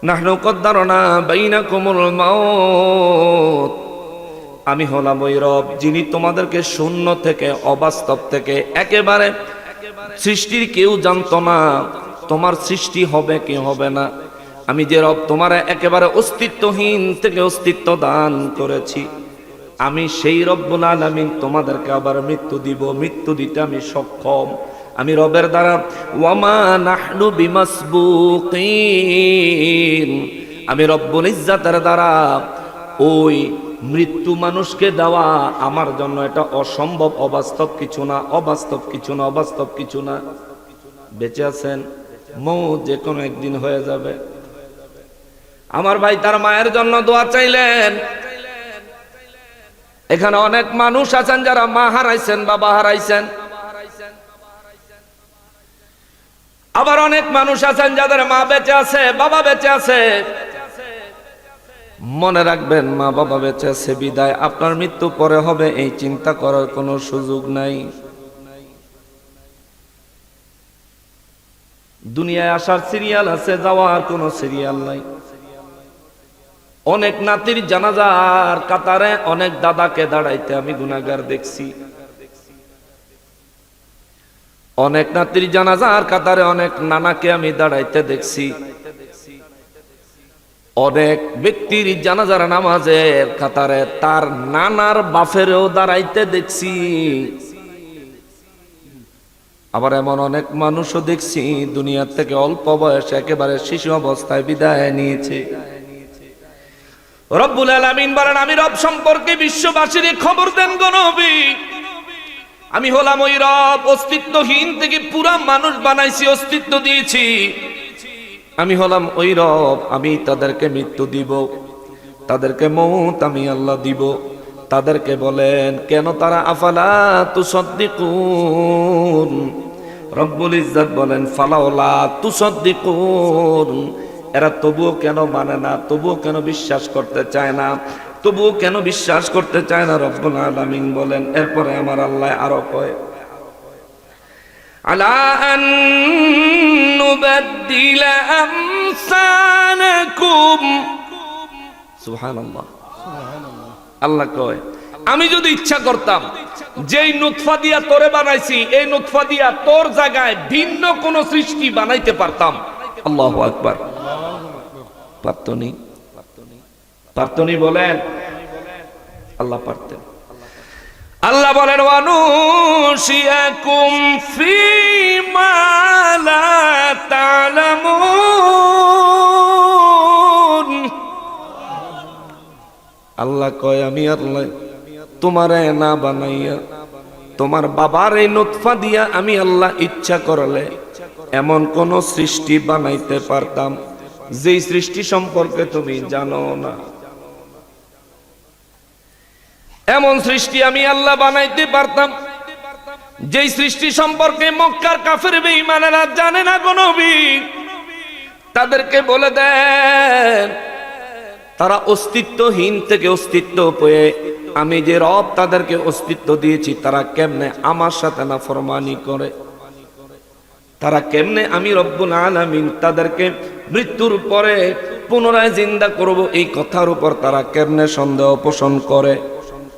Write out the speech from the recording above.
নাহনু কদ্দারনা বাইনাকুমুল মাউত, আমি হলাম ওই রব যিনি তোমাদেরকে শূন্য থেকে, অবাস্তব থেকে, একেবারে সৃষ্টির কেউ জানতো না তোমার সৃষ্টি হবে কি হবে না, আমি যে রব তোমার একেবারে অস্তিত্বহীন থেকে অস্তিত্ব দান করেছি, আমি সেই রব্বুল আলামিন তোমাদেরকে আবার মৃত্যু দিব, মৃত্যু দিতে আমি সক্ষম, আমি রবের দ্বারা। ওয়ামা নাহনু বিমাসবুকিন, আমি রব্বুল ইজ্জাতের দ্বারা ওই মৃত্যু মানুষকে দেওয়া আমার জন্য এটা অসম্ভব, অবাস্তব কিছু না, অবাস্তব কিছু না, অবাস্তব কিছু না। বেঁচে আছেন, মৌত যে কোনো একদিন হয়ে যাবে। আমার ভাই তার মায়ের জন্য দোয়া চাইলেন। এখানে অনেক মানুষ আছেন যারা মা হারাইছেন, বাবা হারাইছেন। আবার অনেক মানুষ আছেন যাদের মা বেঁচে আছে, বাবা বেঁচে আছে। মনে রাখবেন, মা বাবা বেঁচে আছে বিদায় আপনার মৃত্যু পরে হবে এই চিন্তা করার কোনো সুযোগ নাই। দুনিয়ায় আসার সিরিয়াল আছে, যাওয়ার কোনো সিরিয়াল নাই। অনেক নাতির জানাজার কাতারে অনেক দাদাকে দাঁড়াইতে আমি গুনাহগার দেখছি। অনেক নাতির জানাজার কাতারে অনেক নানাকে আমি দাঁড়াইতে দেখছি। অনেক ব্যক্তির জানাজার নামাজের কাতারে তার নানার বাফেরও দাঁড়াইতে দেখছি। আবার এমন অনেক মানুষও দেখছি দুনিয়া থেকে অল্প বয়সে একেবারে শিশু অবস্থায় বিদায় নিয়েছে। রব্বুল আলামিন বলেন, আমি রব সম্পর্কে বিশ্ববাসীর খবর দেন গো নবী, আমি হলাম ওই রব, অস্তিত্বহীন থেকে পুরা মানুষ বানাইছি, অস্তিত্ব দিয়েছি। আমি হলাম ওই রব, আমি তাদেরকে মৃত্যু দিব, তাদেরকে মৌত আমি আল্লাহ দিব। তাদেরকে বলেন কেন তারা আফালা তুসাদ্দিকুন, রব্বুল ইজ্জত বলেন ফালাওলা তুসাদ্দিকুন, এরা তবুও কেন মানে না, তবুও কেন বিশ্বাস করতে চায় না, তবুও কেন বিশ্বাস করতে চায় না। রব্বুল আলামিন বলেন, এরপরে আমার আল্লাহ আরো কয়, আলা আন নুবাদদিলা আমসালাকুম, সুবহানাল্লাহ। আল্লাহ কয়, আমি যদি ইচ্ছা করতাম যেই নুতফা দিয়া তোরে বানাইছি এই নুতফা দিয়া তোর জায়গায় ভিন্ন কোন সৃষ্টি বানাইতে পারতাম। আল্লাহু আকবার। পারতনি, পারতনি বলেন, আল্লাহ পারতেন। আল্লাহ বলেন, ওয়ানুশিয়াকুম ফীমা লা তা'লামুন। আল্লাহ কয়, আমি আল্লাহ তোমারে না বানাইয়া তোমার বাবার এই নুতফা দিয়া আমি আল্লাহ ইচ্ছা করলে এমন কোন সৃষ্টি বানাইতে পারতাম যেই সৃষ্টি সম্পর্কে তুমি জানো না। এমন সৃষ্টি আমি আল্লাহ বানাইতে পারতাম যেই সৃষ্টি সম্পর্কে মক্কার কাফের বেঈমানেরা জানে না গো নবী। তাদেরকে বলে দেন, তারা অস্তিত্বহীন থেকে অস্তিত্ব পেয়ে আমি যে রব তাদেরকে অস্তিত্ব দিয়েছি, তারা কেমনে আমার সাথে নাফরমানি করে, তারা কেমনে আমি রব্বুল আলামিন তাদেরকে মৃত্যুর পরে পুনরায় জিন্দা করব এই কথার উপর তারা কেমনে সন্দেহ পোষণ করে।